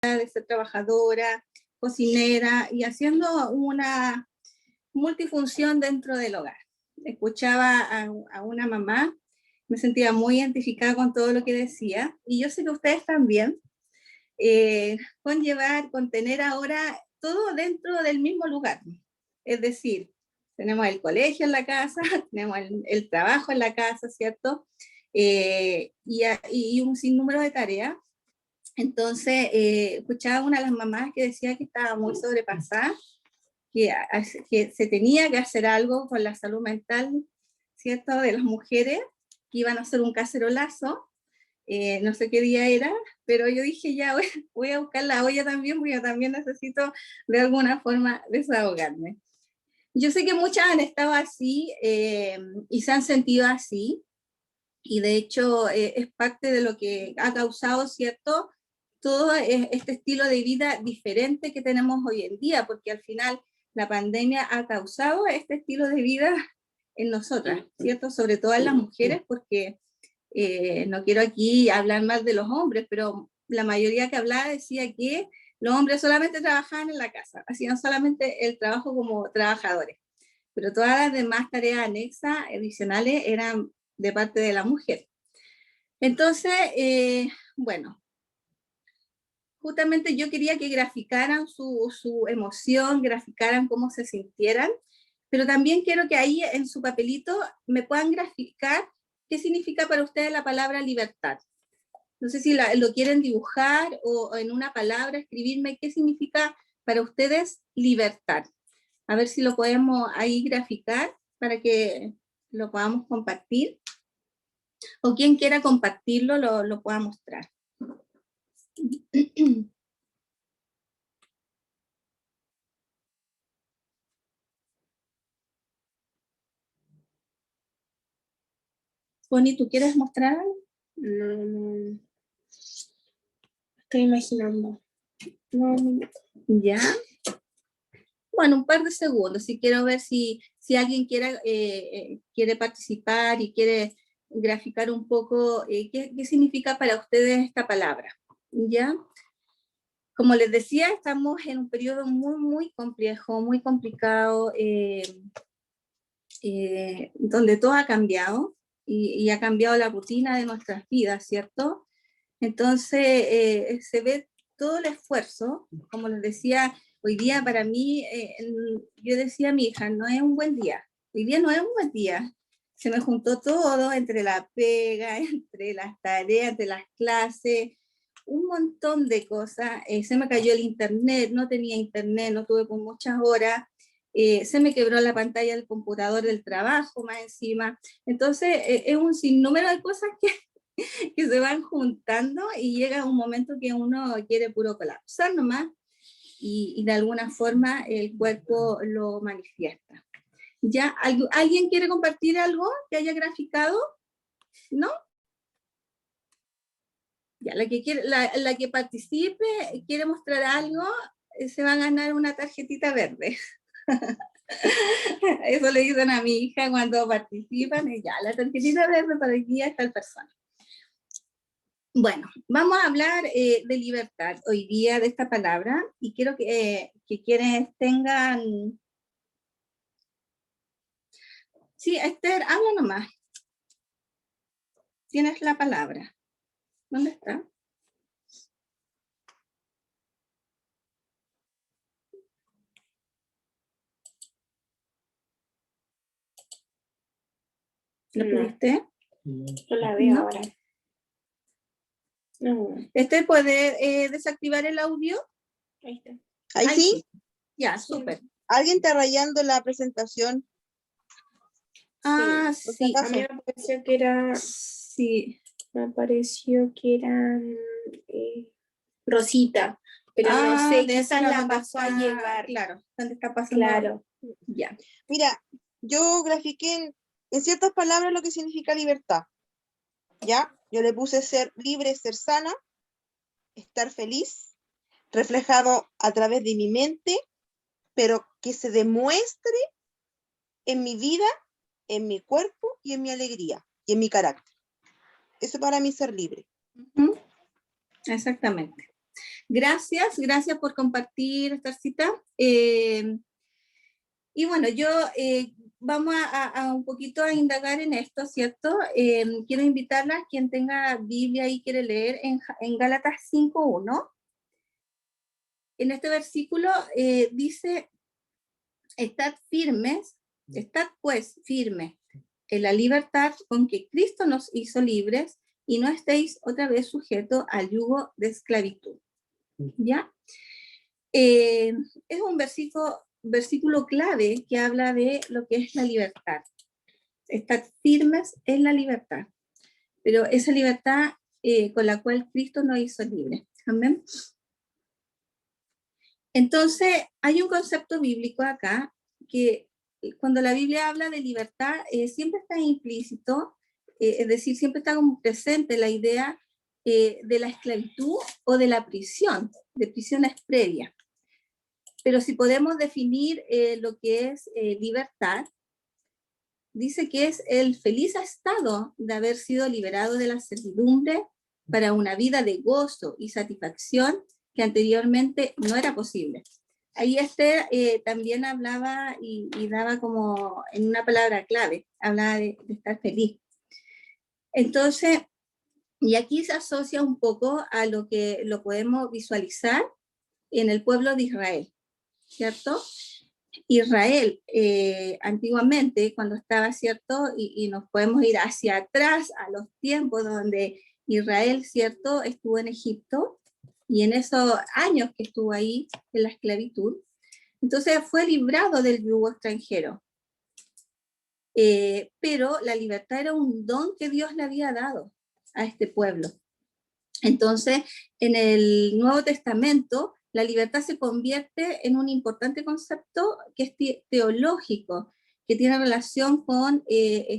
de ser trabajadora, cocinera y haciendo una multifunción dentro del hogar. Escuchaba a una mamá, me sentía muy identificada con todo lo que decía, y yo sé que ustedes también, con tener ahora todo dentro del mismo lugar. Es decir, tenemos el colegio en la casa, tenemos el trabajo en la casa, ¿cierto? Y un sinnúmero de tareas. Entonces, escuchaba a una de las mamás que decía que estaba muy sobrepasada, que se tenía que hacer algo con la salud mental, ¿cierto?, de las mujeres, que iban a hacer un cacerolazo, no sé qué día era, pero yo dije ya voy a buscar la olla también, porque yo también necesito de alguna forma desahogarme. Yo sé que muchas han estado así y se han sentido así, y de hecho es parte de lo que ha causado, ¿cierto?, todo este estilo de vida diferente que tenemos hoy en día, porque al final la pandemia ha causado este estilo de vida en nosotras, ¿cierto? Sobre todo en las mujeres, porque no quiero aquí hablar mal de los hombres, pero la mayoría que hablaba decía que los hombres solamente trabajaban en la casa, hacían solamente el trabajo como trabajadores, pero todas las demás tareas anexas, adicionales, eran de parte de la mujer. Entonces, bueno, justamente yo quería que graficaran su emoción, graficaran cómo se sintieran, pero también quiero que ahí en su papelito me puedan graficar qué significa para ustedes la palabra libertad. No sé si lo quieren dibujar o en una palabra escribirme qué significa para ustedes libertad. A ver si lo podemos ahí graficar para que lo podamos compartir. O quien quiera compartirlo lo pueda mostrar. Bonnie, ¿tú quieres mostrar algo? No. Estoy imaginando. No. ¿Ya? Bueno, un par de segundos. Y quiero ver si alguien quiere participar y quiere graficar un poco qué significa para ustedes esta palabra. ¿Ya? Como les decía, estamos en un periodo muy, muy complejo, muy complicado, donde todo ha cambiado y ha cambiado la rutina de nuestras vidas, ¿cierto? Entonces, se ve todo el esfuerzo, como les decía, hoy día para mí, yo decía a mi hija, no es un buen día, hoy día no es un buen día, se me juntó todo entre la pega, entre las tareas, entre las clases, un montón de cosas, se me cayó el internet, no tenía internet, no tuve por muchas horas, se me quebró la pantalla del computador del trabajo más encima, entonces es un sinnúmero de cosas que se van juntando y llega un momento que uno quiere puro colapsar nomás y de alguna forma el cuerpo lo manifiesta. ¿Ya? ¿Alguien quiere compartir algo que haya graficado? ¿No? Ya, la que participe, quiere mostrar algo, se va a ganar una tarjetita verde. Eso le dicen a mi hija cuando participan, y ya, la tarjetita verde para guía a tal persona. Bueno, vamos a hablar de libertad hoy día, de esta palabra, y quiero que quienes tengan... Sí, Esther, habla nomás. Tienes la palabra. ¿Dónde está? ¿Lo pudiste? No la veo ahora. No. Esther, ¿puede desactivar el audio? Ahí está. ¿Ahí sí? Ya, súper. ¿Alguien está rayando la presentación? Ah, sí. A mí me pareció que era... Sí. Me pareció que era Rosita, pero no sé, quizás la pasó a llevar. Claro, ¿dónde está pasando? Claro. Ya. Mira, yo grafiqué en ciertas palabras lo que significa libertad. ¿Ya? Yo le puse ser libre, ser sana, estar feliz, reflejado a través de mi mente, pero que se demuestre en mi vida, en mi cuerpo y en mi alegría y en mi carácter. Eso para mí es ser libre. Exactamente. Gracias por compartir esta cita. Y bueno, yo vamos a un poquito a indagar en esto, ¿cierto? Quiero invitarla, quien tenga Biblia y quiere leer, en Gálatas 5:1. En este versículo dice, estad pues firmes en la libertad con que Cristo nos hizo libres, y no estéis otra vez sujetos al yugo de esclavitud. ¿Ya? Es un versículo clave que habla de lo que es la libertad. Estad firmes en la libertad, pero esa libertad con la cual Cristo nos hizo libres. Amén. Entonces, hay un concepto bíblico acá que cuando la Biblia habla de libertad, siempre está implícito, es decir, siempre está como presente la idea de la esclavitud o de la prisión, de prisiones previas. Pero si podemos definir lo que es libertad, dice que es el feliz estado de haber sido liberado de la servidumbre para una vida de gozo y satisfacción que anteriormente no era posible. Ahí también hablaba y daba como en una palabra clave, hablaba de estar feliz. Entonces, y aquí se asocia un poco a lo que lo podemos visualizar en el pueblo de Israel, ¿cierto? Israel, antiguamente, cuando estaba, ¿cierto? Y nos podemos ir hacia atrás a los tiempos donde Israel, ¿cierto? Estuvo en Egipto, y en esos años que estuvo ahí en la esclavitud, entonces fue librado del yugo extranjero. Pero la libertad era un don que Dios le había dado a este pueblo. Entonces, en el Nuevo Testamento, la libertad se convierte en un importante concepto que es teológico, que tiene relación con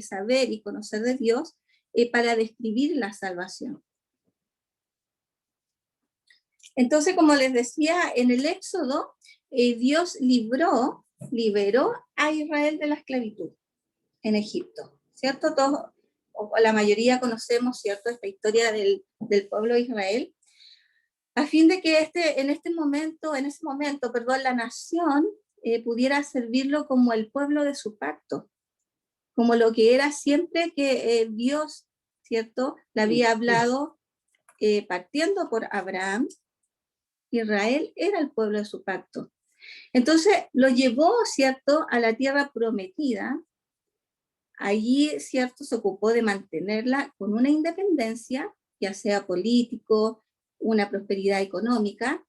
saber y conocer de Dios para describir la salvación. Entonces, como les decía, en el Éxodo, Dios liberó a Israel de la esclavitud en Egipto, ¿cierto? Todos, o la mayoría conocemos, ¿cierto?, esta historia del pueblo de Israel, a fin de que en ese momento, la nación pudiera servirlo como el pueblo de su pacto, como lo que era siempre que Dios, ¿cierto?, le había hablado partiendo por Abraham. Israel era el pueblo de su pacto. Entonces lo llevó, ¿cierto?, a la tierra prometida. Allí, ¿cierto?, se ocupó de mantenerla con una independencia, ya sea político, una prosperidad económica,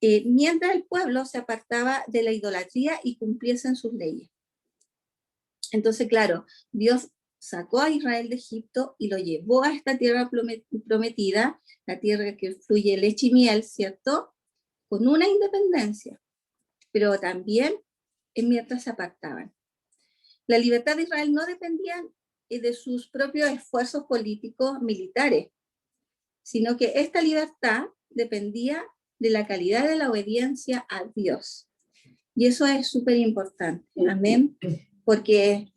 mientras el pueblo se apartaba de la idolatría y cumpliesen sus leyes. Entonces, claro, Dios sacó a Israel de Egipto y lo llevó a esta tierra prometida, la tierra que fluye leche y miel, ¿cierto?, con una independencia, pero también mientras se apartaban. La libertad de Israel no dependía de sus propios esfuerzos políticos militares, sino que esta libertad dependía de la calidad de la obediencia a Dios. Y eso es súper importante, amén, porque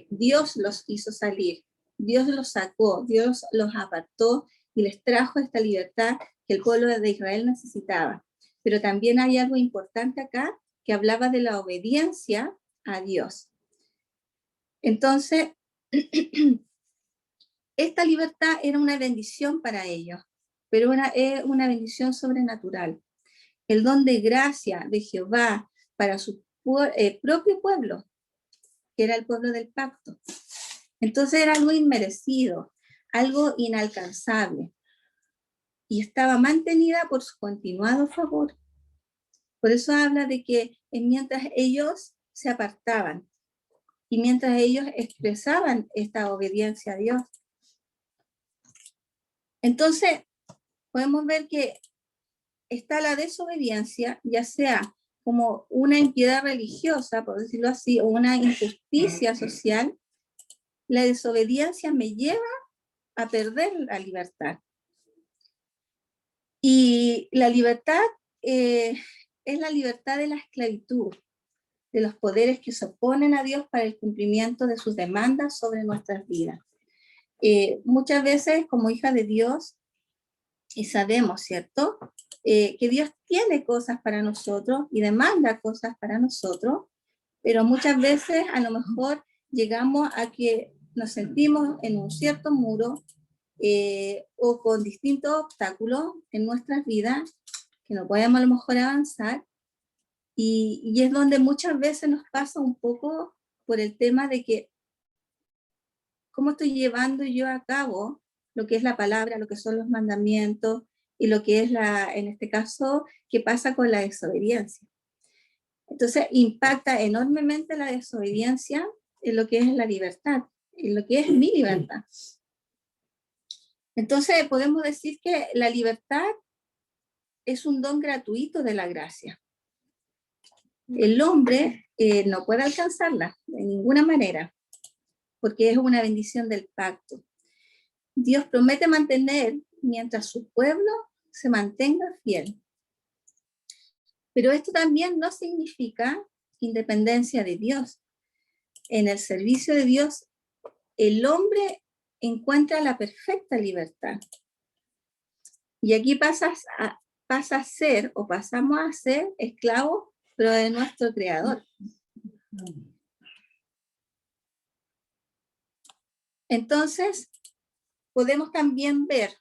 Dios los hizo salir, Dios los sacó, Dios los apartó y les trajo esta libertad que el pueblo de Israel necesitaba. Pero también hay algo importante acá que hablaba de la obediencia a Dios. Entonces, esta libertad era una bendición para ellos, pero es una bendición sobrenatural. El don de gracia de Jehová para su propio pueblo, que era el pueblo del pacto. Entonces era algo inmerecido, algo inalcanzable, y estaba mantenida por su continuado favor. Por eso habla de que mientras ellos se apartaban y mientras ellos expresaban esta obediencia a Dios. Entonces, podemos ver que está la desobediencia, ya sea como una impiedad religiosa, por decirlo así, o una injusticia social. La desobediencia me lleva a perder la libertad. Y la libertad es la libertad de la esclavitud, de los poderes que se oponen a Dios para el cumplimiento de sus demandas sobre nuestras vidas. Muchas veces, como hija de Dios, y sabemos, ¿cierto?, que Dios tiene cosas para nosotros y demanda cosas para nosotros, pero muchas veces a lo mejor llegamos a que nos sentimos en un cierto muro o con distintos obstáculos en nuestras vidas que no podemos a lo mejor avanzar, y es donde muchas veces nos pasa un poco por el tema de que cómo estoy llevando yo a cabo lo que es la palabra, lo que son los mandamientos y lo que es en este caso, qué pasa con la desobediencia. Entonces impacta enormemente la desobediencia en lo que es la libertad, en lo que es mi libertad. Entonces podemos decir que la libertad es un don gratuito de la gracia. El hombre no puede alcanzarla de ninguna manera, porque es una bendición del pacto. Dios promete mantener mientras su pueblo se mantenga fiel. Pero esto también no significa independencia de Dios. En el servicio de Dios, el hombre encuentra la perfecta libertad. Y aquí pasa a ser, o pasamos a ser, esclavos, pero de nuestro Creador. Entonces, podemos también ver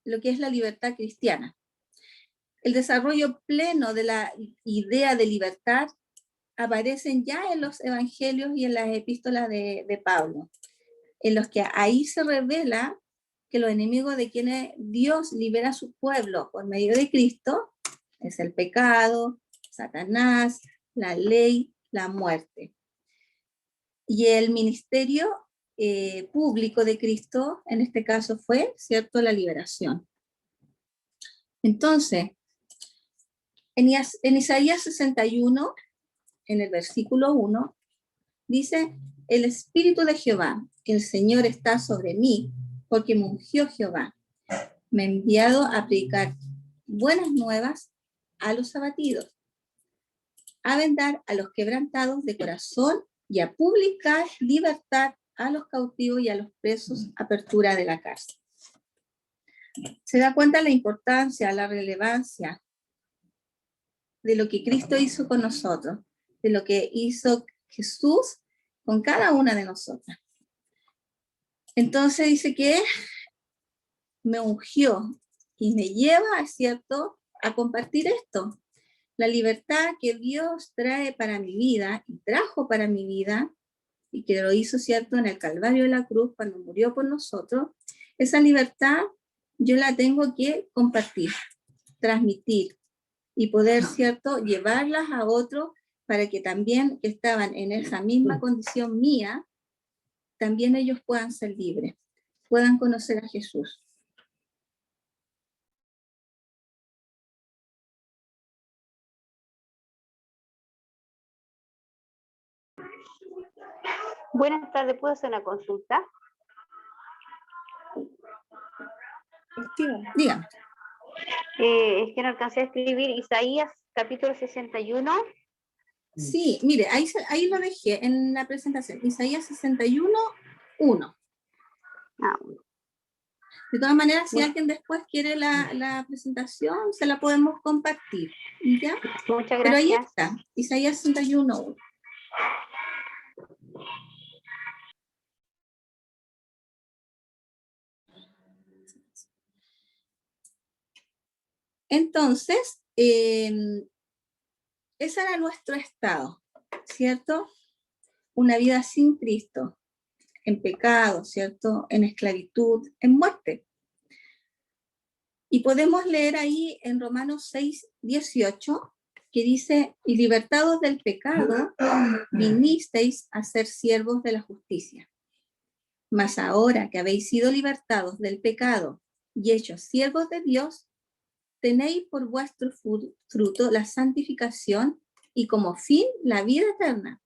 lo que es la libertad cristiana. El desarrollo pleno de la idea de libertad aparecen ya en los evangelios y en las epístolas de Pablo, en los que ahí se revela que los enemigos de quienes Dios libera a su pueblo por medio de Cristo es el pecado, Satanás, la ley, la muerte. Y el ministerio público de Cristo, en este caso fue, ¿cierto?, la liberación. Entonces, en Isaías 61, en el versículo 1, dice, el Espíritu de Jehová, el Señor está sobre mí, porque me ungió Jehová. Me ha enviado a predicar buenas nuevas a los abatidos, a vendar a los quebrantados de corazón y a publicar libertad a los cautivos y a los presos, apertura de la cárcel. Se da cuenta la importancia, la relevancia de lo que Cristo hizo con nosotros, de lo que hizo Jesús con cada una de nosotras. Entonces dice que me ungió y me lleva, ¿cierto?, a compartir esto. La libertad que Dios trae para mi vida y trajo para mi vida, y que lo hizo, ¿cierto?, en el Calvario de la cruz cuando murió por nosotros, esa libertad yo la tengo que compartir, transmitir y poder, ¿cierto?, llevarlas a otros para que también que estaban en esa misma condición mía, también ellos puedan ser libres, puedan conocer a Jesús. Buenas tardes, ¿puedo hacer una consulta? Diga. Es que no alcancé a escribir Isaías capítulo 61. Sí, mire, ahí lo dejé en la presentación. Isaías 61, 1. Ah, De todas maneras, si alguien después quiere la presentación, se la podemos compartir. ¿Ya? muchas gracias. Pero ahí está, Isaías 61, 1. Entonces, ese era nuestro estado, ¿cierto? Una vida sin Cristo, en pecado, ¿cierto? En esclavitud, en muerte. Y podemos leer ahí en Romanos 6, 18, que dice, y libertados del pecado, vinisteis a ser siervos de la justicia. Mas ahora que habéis sido libertados del pecado y hechos siervos de Dios, tenéis por vuestro fruto la santificación y como fin la vida eterna.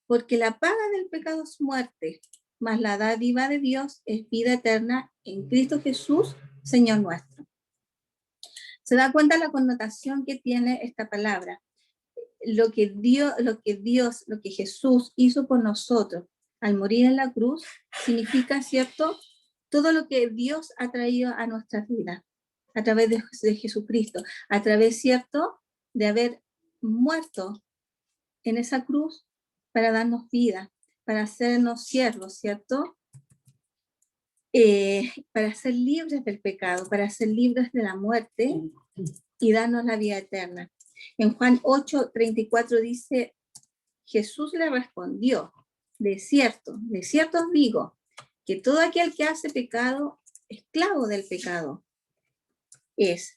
Porque la paga del pecado es muerte, mas la dádiva de Dios es vida eterna en Cristo Jesús, Señor nuestro. ¿Se da cuenta la connotación que tiene esta palabra? Lo que Jesús hizo por nosotros al morir en la cruz, significa, ¿cierto?, todo lo que Dios ha traído a nuestras vidas. a través de Jesucristo, a través, ¿cierto?, de haber muerto en esa cruz para darnos vida, para hacernos siervos, ¿cierto? Para ser libres del pecado, para ser libres de la muerte y darnos la vida eterna. En Juan 8:34 dice, Jesús le respondió, de cierto os digo, que todo aquel que hace pecado, esclavo del pecado es.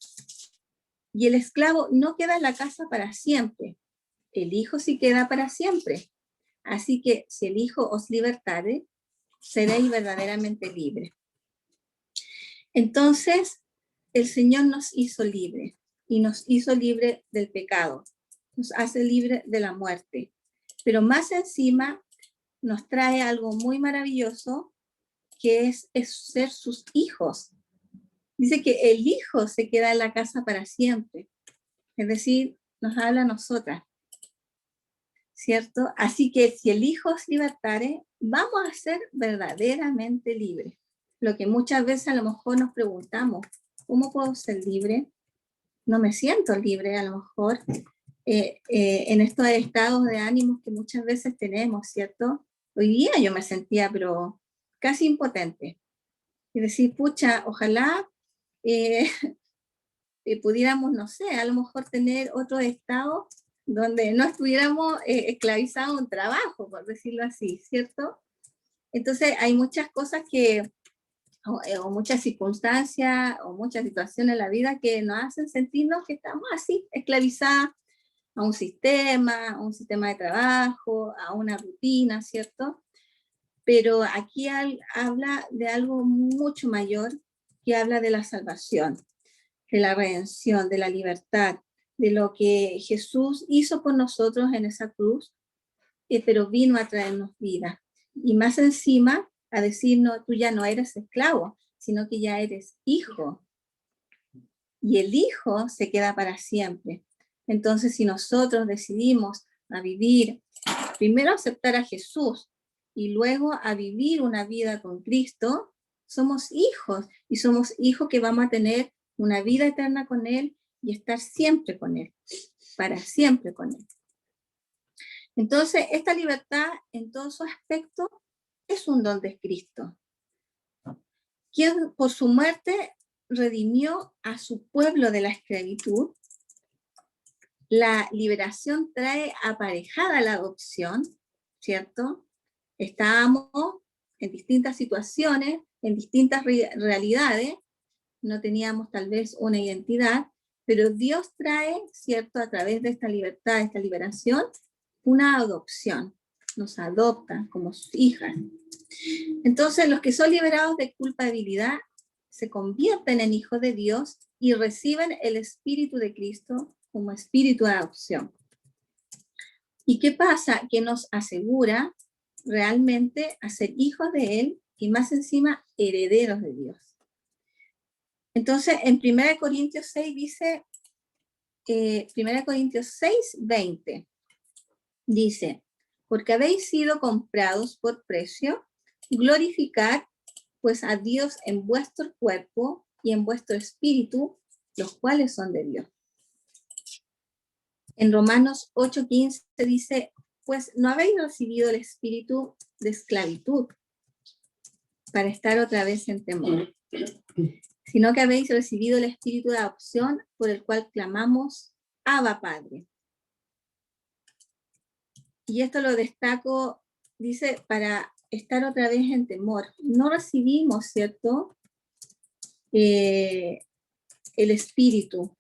Y el esclavo no queda en la casa para siempre, el Hijo sí queda para siempre. Así que si el Hijo os libertare, seréis verdaderamente libres. Entonces, el Señor nos hizo libres, y nos hizo libres del pecado, nos hace libres de la muerte. Pero más encima, nos trae algo muy maravilloso, que es ser sus hijos. Dice que el Hijo se queda en la casa para siempre. Es decir, nos habla a nosotras, ¿cierto? Así que si el Hijo os libertare, vamos a ser verdaderamente libres. Lo que muchas veces a lo mejor nos preguntamos, ¿cómo puedo ser libre? No me siento libre a lo mejor en estos estados de ánimos que muchas veces tenemos, ¿cierto? Hoy día yo me sentía pero casi impotente. Y decir, pucha, ojalá pudiéramos, no sé, a lo mejor tener otro estado donde no estuviéramos esclavizados a un trabajo, por decirlo así, ¿cierto? Entonces hay muchas cosas que, o muchas circunstancias, o muchas situaciones en la vida que nos hacen sentirnos que estamos así, esclavizadas a un sistema de trabajo, a una rutina, ¿cierto? Pero aquí habla de algo mucho mayor, que habla de la salvación, de la redención, de la libertad, de lo que Jesús hizo por nosotros en esa cruz, pero vino a traernos vida. Y más encima, a decirnos, tú ya no eres esclavo, sino que ya eres hijo. Y el hijo se queda para siempre. Entonces, si nosotros decidimos a vivir, primero aceptar a Jesús y luego a vivir una vida con Cristo, somos hijos, y somos hijos que vamos a tener una vida eterna con Él y estar siempre con Él, para siempre con Él. Entonces, esta libertad en todos sus aspectos es un don de Cristo, quien por su muerte redimió a su pueblo de la esclavitud. La liberación trae aparejada la adopción, ¿cierto? Estábamos en distintas situaciones, en distintas realidades, no teníamos tal vez una identidad, pero Dios trae, ¿cierto?, a través de esta libertad, esta liberación, una adopción, nos adopta como sus hijas. Entonces, los que son liberados de culpabilidad se convierten en hijos de Dios y reciben el Espíritu de Cristo como espíritu de adopción. ¿Y qué pasa? Que nos asegura realmente a ser hijos de Él y más encima herederos de Dios. Entonces, en 1 Corintios 6 dice, 1 Corintios 6, 20, dice, porque habéis sido comprados por precio, glorificad pues a Dios en vuestro cuerpo y en vuestro espíritu, los cuales son de Dios. En Romanos 8:15 dice, pues no habéis recibido el espíritu de esclavitud para estar otra vez en temor, sino que habéis recibido el espíritu de adopción por el cual clamamos, Abba Padre. Y esto lo destaco, dice, para estar otra vez en temor. No recibimos, ¿cierto?, el espíritu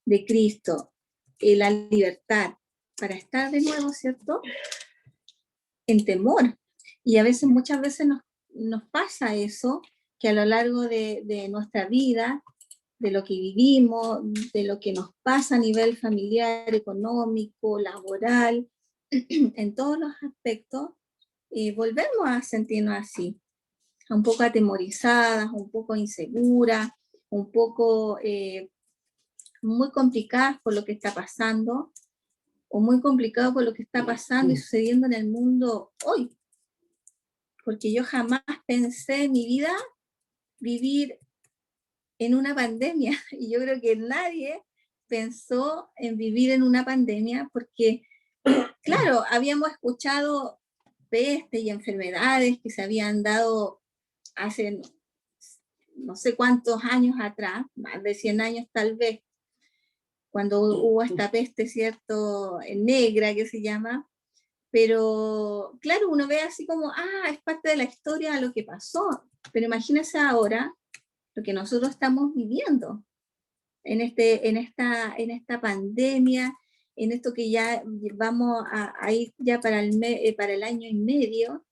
de Cristo, la libertad, para estar de nuevo, ¿cierto?, en temor. Y a veces, muchas veces nos pasa eso, que a lo largo de nuestra vida, de lo que vivimos, de lo que nos pasa a nivel familiar, económico, laboral, en todos los aspectos, volvemos a sentirnos así, un poco atemorizadas, un poco inseguras, un poco muy complicadas por lo que está pasando, o muy complicado por lo que está pasando y sucediendo en el mundo hoy. Porque yo jamás pensé en mi vida vivir en una pandemia, y yo creo que nadie pensó en vivir en una pandemia, porque, claro, habíamos escuchado peste y enfermedades que se habían dado hace no sé cuántos años atrás, más de 100 años tal vez, cuando hubo esta peste, ¿cierto?, negra que se llama, pero claro, uno ve así como, es parte de la historia de lo que pasó, pero imagínense ahora lo que nosotros estamos viviendo en esta pandemia, en esto que ya vamos a ir ya para el año y medio,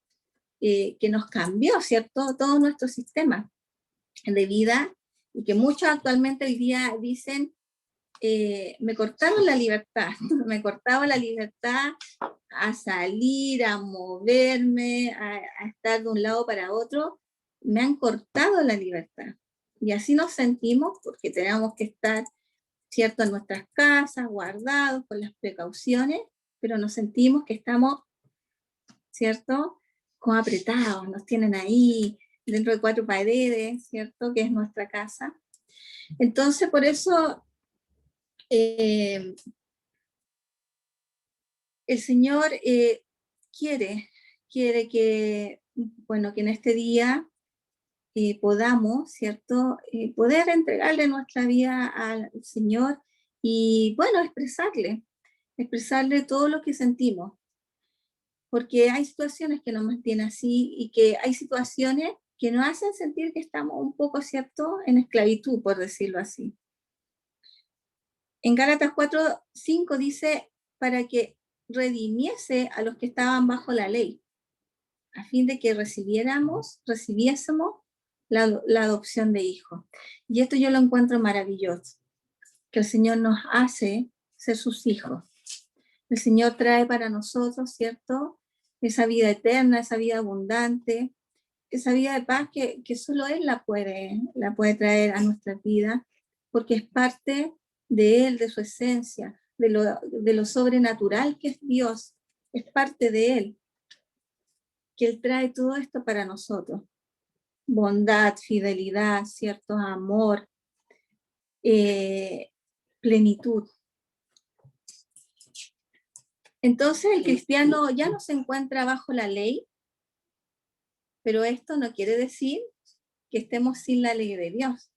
que nos cambió, ¿cierto?, todo nuestro sistema de vida, y que muchos actualmente hoy día dicen, me cortaron la libertad, me cortaba la libertad a salir, a moverme, a estar de un lado para otro, me han cortado la libertad. Y así nos sentimos porque tenemos que estar, ¿cierto?, en nuestras casas, guardados, con las precauciones, pero nos sentimos que estamos, ¿cierto?, como apretados, nos tienen ahí dentro de 4 paredes, ¿cierto?, que es nuestra casa. Entonces, por eso el Señor quiere que, bueno, que en este día podamos, ¿cierto?, poder entregarle nuestra vida al Señor y, bueno, expresarle todo lo que sentimos, porque hay situaciones que nos mantienen así y que hay situaciones que nos hacen sentir que estamos un poco, ¿cierto?, en esclavitud, por decirlo así. En Gálatas 4:5 dice, para que redimiese a los que estaban bajo la ley, a fin de que recibiésemos la adopción de hijos. Y esto yo lo encuentro maravilloso, que el Señor nos hace ser sus hijos. El Señor trae para nosotros, ¿cierto?, esa vida eterna, esa vida abundante, esa vida de paz que solo Él la puede traer a nuestras vidas, porque es parte de Él, de su esencia, de lo sobrenatural que es Dios, es parte de Él, que Él trae todo esto para nosotros. Bondad, fidelidad, cierto, amor, plenitud. Entonces el cristiano ya no se encuentra bajo la ley, pero esto no quiere decir que estemos sin la ley de Dios.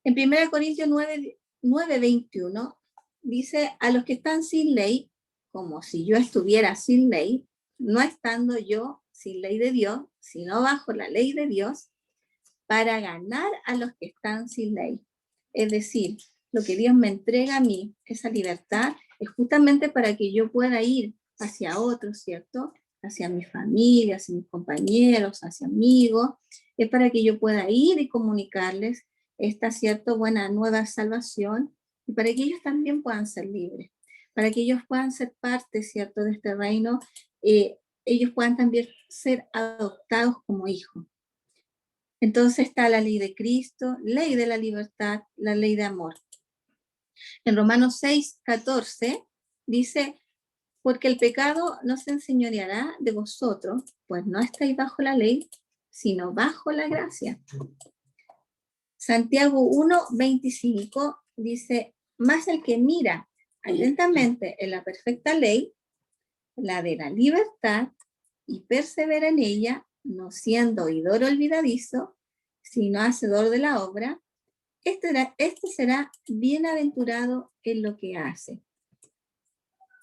En 1 Corintios 9:21 dice, a los que están sin ley, como si yo estuviera sin ley, no estando yo sin ley de Dios, sino bajo la ley de Dios, para ganar a los que están sin ley. Es decir, lo que Dios me entrega a mí, esa libertad, es justamente para que yo pueda ir hacia otros, ¿cierto?, hacia mi familia, hacia mis compañeros, hacia amigos, es para que yo pueda ir y comunicarles esta, ¿cierto?, buena nueva salvación, y para que ellos también puedan ser libres, para que ellos puedan ser parte, ¿cierto?, de este reino, ellos puedan también ser adoptados como hijos. Entonces está la ley de Cristo, ley de la libertad, la ley de amor. En Romanos 6:14 dice, porque el pecado no se enseñoreará de vosotros, pues no estáis bajo la ley, sino bajo la gracia. Santiago 1:25 dice, mas el que mira atentamente en la perfecta ley, la de la libertad, y persevera en ella, no siendo oidor olvidadizo, sino hacedor de la obra, este será bienaventurado en lo que hace.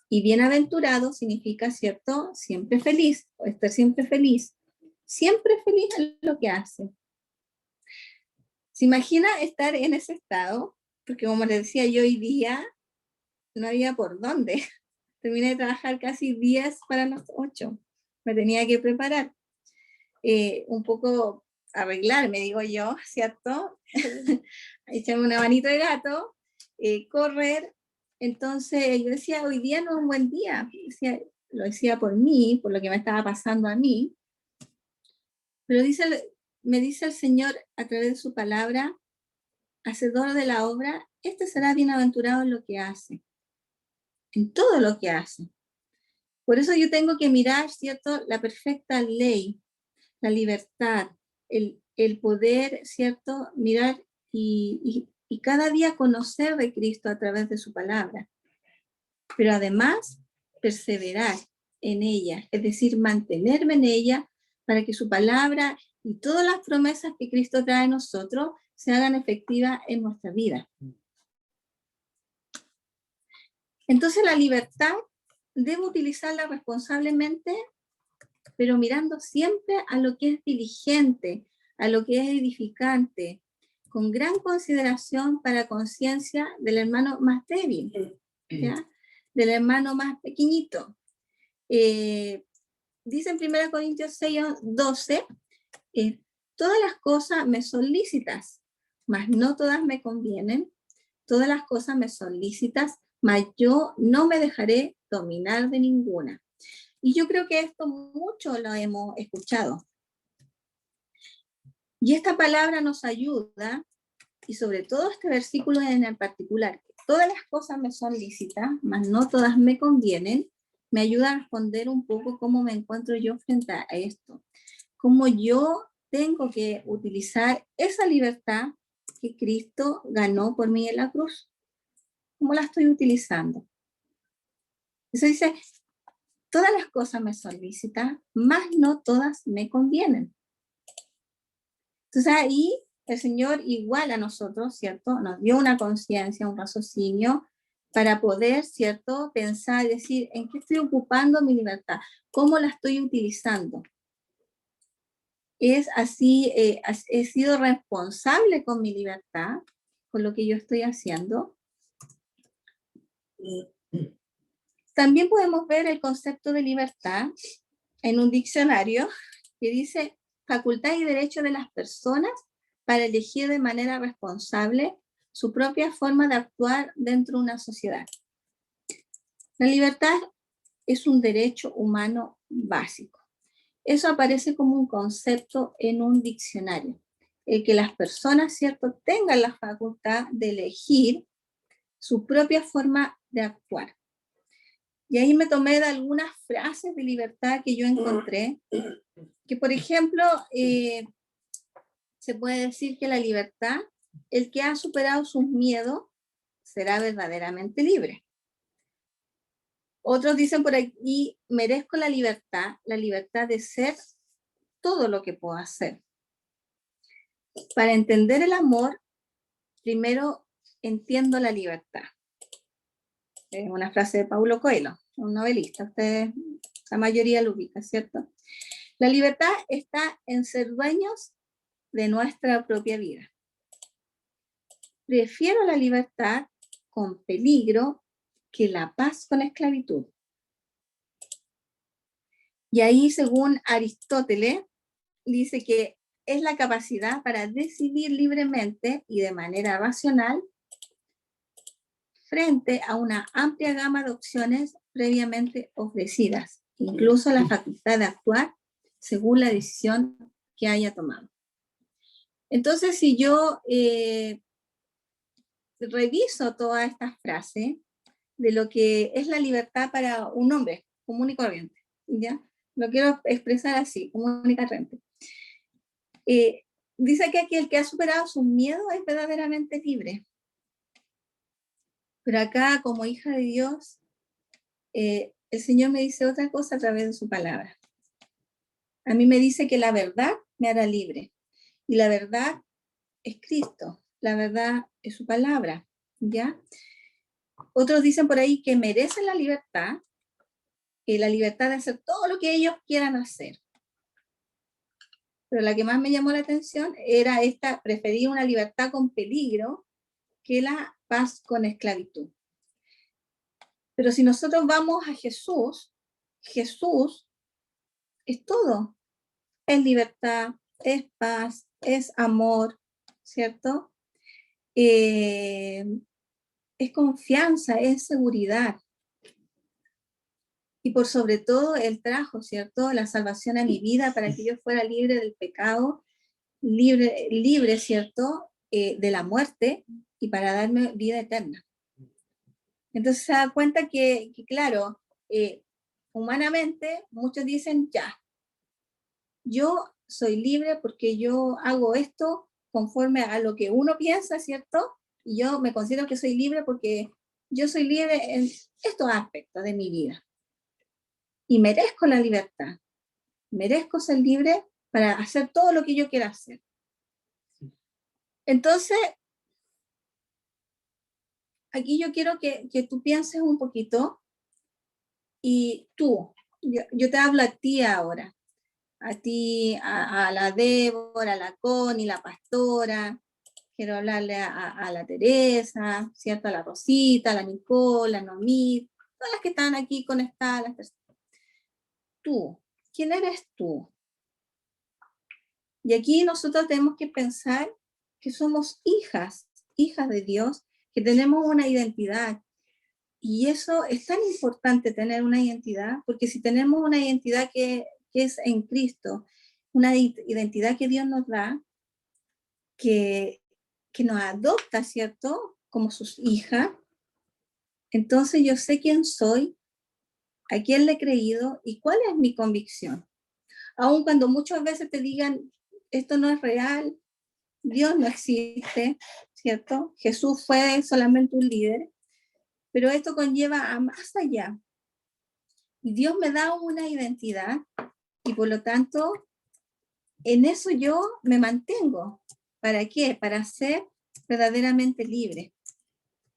Y bienaventurado significa, ¿cierto?, siempre feliz, o estar siempre feliz en lo que hace. ¿Se imagina estar en ese estado? Porque como les decía, yo hoy día no había por dónde. Terminé de trabajar casi 10 para las 8. Me tenía que preparar. Un poco arreglarme, digo yo, ¿cierto? Echarme una manito de gato, correr. Entonces yo decía, hoy día no es un buen día. Lo decía por mí, por lo que me estaba pasando a mí. Pero me dice el Señor a través de su palabra, hacedor de la obra, este será bienaventurado en lo que hace, en todo lo que hace. Por eso yo tengo que mirar, ¿cierto?, la perfecta ley, la libertad, el el poder, ¿cierto?, mirar y cada día conocer de Cristo a través de su palabra. Pero además, perseverar en ella, es decir, mantenerme en ella para que su palabra y todas las promesas que Cristo trae a nosotros se hagan efectivas en nuestra vida. Entonces la libertad debo utilizarla responsablemente, pero mirando siempre a lo que es diligente, a lo que es edificante, con gran consideración para conciencia del hermano más débil, ¿ya? Del hermano más pequeñito. Dice en 1 Corintios 6:12, todas las cosas me son lícitas, mas no todas me convienen. Todas las cosas me son lícitas, mas yo no me dejaré dominar de ninguna. Y yo creo que esto mucho lo hemos escuchado. Y esta palabra nos ayuda, y sobre todo este versículo en el particular, todas las cosas me son lícitas, mas no todas me convienen, me ayuda a responder un poco cómo me encuentro yo frente a esto. Cómo yo tengo que utilizar esa libertad que Cristo ganó por mí en la cruz. ¿Cómo la estoy utilizando? Eso dice, todas las cosas me son lícitas, mas no todas me convienen. Entonces ahí el Señor igual a nosotros, ¿cierto? Nos dio una conciencia, un raciocinio para poder, ¿cierto? Pensar y decir, ¿en qué estoy ocupando mi libertad? ¿Cómo la estoy utilizando? Es así, he sido responsable con mi libertad, con lo que yo estoy haciendo. También podemos ver el concepto de libertad en un diccionario que dice facultad y derecho de las personas para elegir de manera responsable su propia forma de actuar dentro de una sociedad. La libertad es un derecho humano básico. Eso aparece como un concepto en un diccionario. El que las personas, ¿cierto?, tengan la facultad de elegir su propia forma de actuar. Y ahí me tomé de algunas frases de libertad que yo encontré, que por ejemplo, se puede decir que la libertad, el que ha superado sus miedos, será verdaderamente libre. Otros dicen por aquí, merezco la libertad de ser todo lo que puedo hacer. Para entender el amor, primero entiendo la libertad. Es una frase de Paulo Coelho, un novelista, ustedes, la mayoría lo ubica, ¿cierto? La libertad está en ser dueños de nuestra propia vida. Prefiero la libertad con peligro que la paz con esclavitud. Y ahí, según Aristóteles, dice que es la capacidad para decidir libremente y de manera racional frente a una amplia gama de opciones previamente ofrecidas, incluso la facultad de actuar según la decisión que haya tomado. Entonces, si yo reviso todas estas frases de lo que es la libertad para un hombre común y corriente, ¿ya? Lo quiero expresar así, común y corriente. Dice que aquí el que ha superado sus miedos es verdaderamente libre. Pero acá, como hija de Dios, el Señor me dice otra cosa a través de su palabra. A mí me dice que la verdad me hará libre. Y la verdad es Cristo. La verdad es su palabra, ¿ya? Otros dicen por ahí que merecen la libertad de hacer todo lo que ellos quieran hacer. Pero la que más me llamó la atención era esta, preferir una libertad con peligro que la paz con esclavitud. Pero si nosotros vamos a Jesús, Jesús es todo. Es libertad, es paz, es amor, ¿cierto? Es confianza, es seguridad. Y por sobre todo, Él trajo, ¿cierto?, la salvación a mi vida para que yo fuera libre del pecado, libre, ¿cierto?, de la muerte y para darme vida eterna. Entonces se da cuenta que claro, humanamente muchos dicen, ya, yo soy libre porque yo hago esto conforme a lo que uno piensa, ¿cierto? Y yo me considero que soy libre porque yo soy libre en estos aspectos de mi vida. Y merezco la libertad. Merezco ser libre para hacer todo lo que yo quiera hacer. Entonces, aquí yo quiero que tú pienses un poquito y tú, yo te hablo a ti ahora, a ti, a la Débora, a la Connie, la pastora, quiero hablarle a la Teresa, ¿cierto? A la Rosita, a la Nicole, a Noemí, todas las que están aquí conectadas. Las personas. Tú, ¿quién eres tú? Y aquí nosotros tenemos que pensar que somos hijas de Dios, que tenemos una identidad. Y eso es tan importante, tener una identidad, porque si tenemos una identidad que es en Cristo, una identidad que Dios nos da, que nos adopta, ¿cierto? Como sus hijas, entonces yo sé quién soy, a quién le he creído y cuál es mi convicción. Aun cuando muchas veces te digan, esto no es real, Dios no existe, ¿cierto? Jesús fue solamente un líder, pero esto conlleva a más allá. Y Dios me da una identidad y por lo tanto, en eso yo me mantengo. ¿Para qué? Para ser verdaderamente libre.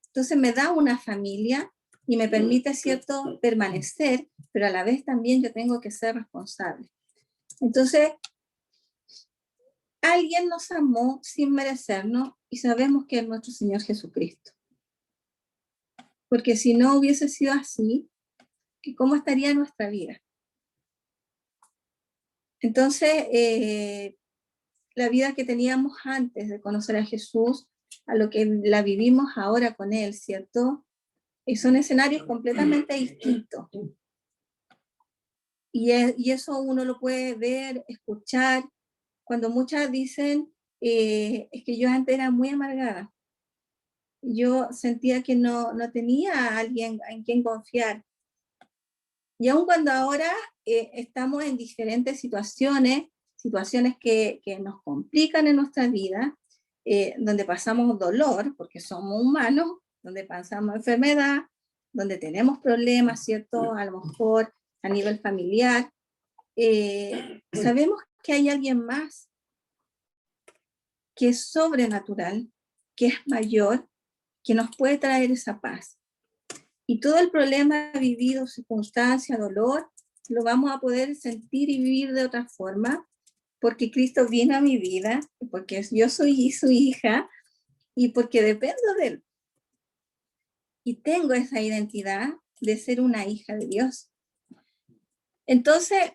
Entonces me da una familia y me permite, ¿cierto?, permanecer, pero a la vez también yo tengo que ser responsable. Entonces, alguien nos amó sin merecernos y sabemos que es nuestro Señor Jesucristo. Porque si no hubiese sido así, ¿cómo estaría nuestra vida? Entonces, la vida que teníamos antes de conocer a Jesús, a lo que la vivimos ahora con Él, ¿cierto? Son escenarios completamente distintos. Y eso uno lo puede ver, escuchar, cuando muchas dicen, es que yo antes era muy amargada. Yo sentía que no tenía a alguien en quien confiar. Y aun cuando ahora estamos en diferentes situaciones que nos complican en nuestra vida, donde pasamos dolor, porque somos humanos, donde pasamos enfermedad, donde tenemos problemas, ¿cierto? A lo mejor a nivel familiar, sabemos que hay alguien más que es sobrenatural, que es mayor, que nos puede traer esa paz. Y todo el problema vivido, circunstancia, dolor, lo vamos a poder sentir y vivir de otra forma, porque Cristo vino a mi vida, porque yo soy su hija, y porque dependo de Él. Y tengo esa identidad de ser una hija de Dios. Entonces,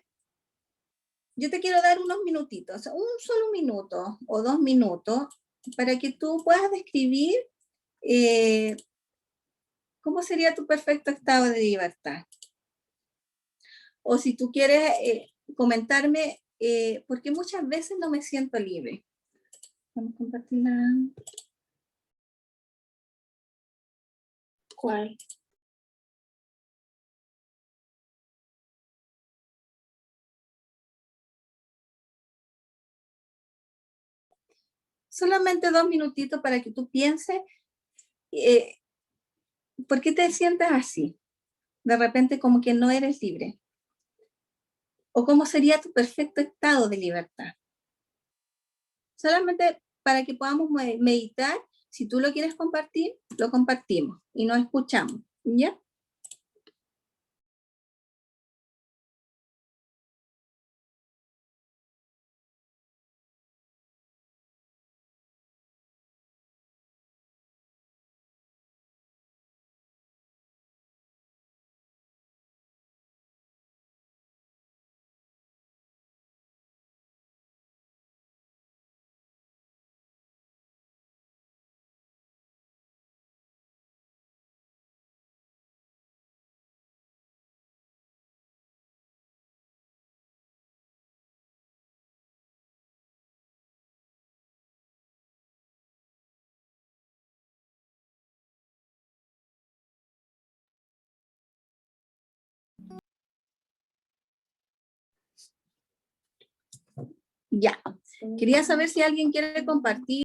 yo te quiero dar unos minutitos, un solo minuto o 2 minutos, para que tú puedas describir cómo sería tu perfecto estado de libertad. O si tú quieres comentarme, porque muchas veces no me siento libre. Vamos a compartir la... ¿Cuál? Solamente 2 minutitos para que tú pienses, ¿por qué te sientes así? De repente como que no eres libre. ¿O cómo sería tu perfecto estado de libertad? Solamente para que podamos meditar, si tú lo quieres compartir, lo compartimos y nos escuchamos, ¿ya? Ya. Quería saber si alguien quiere compartir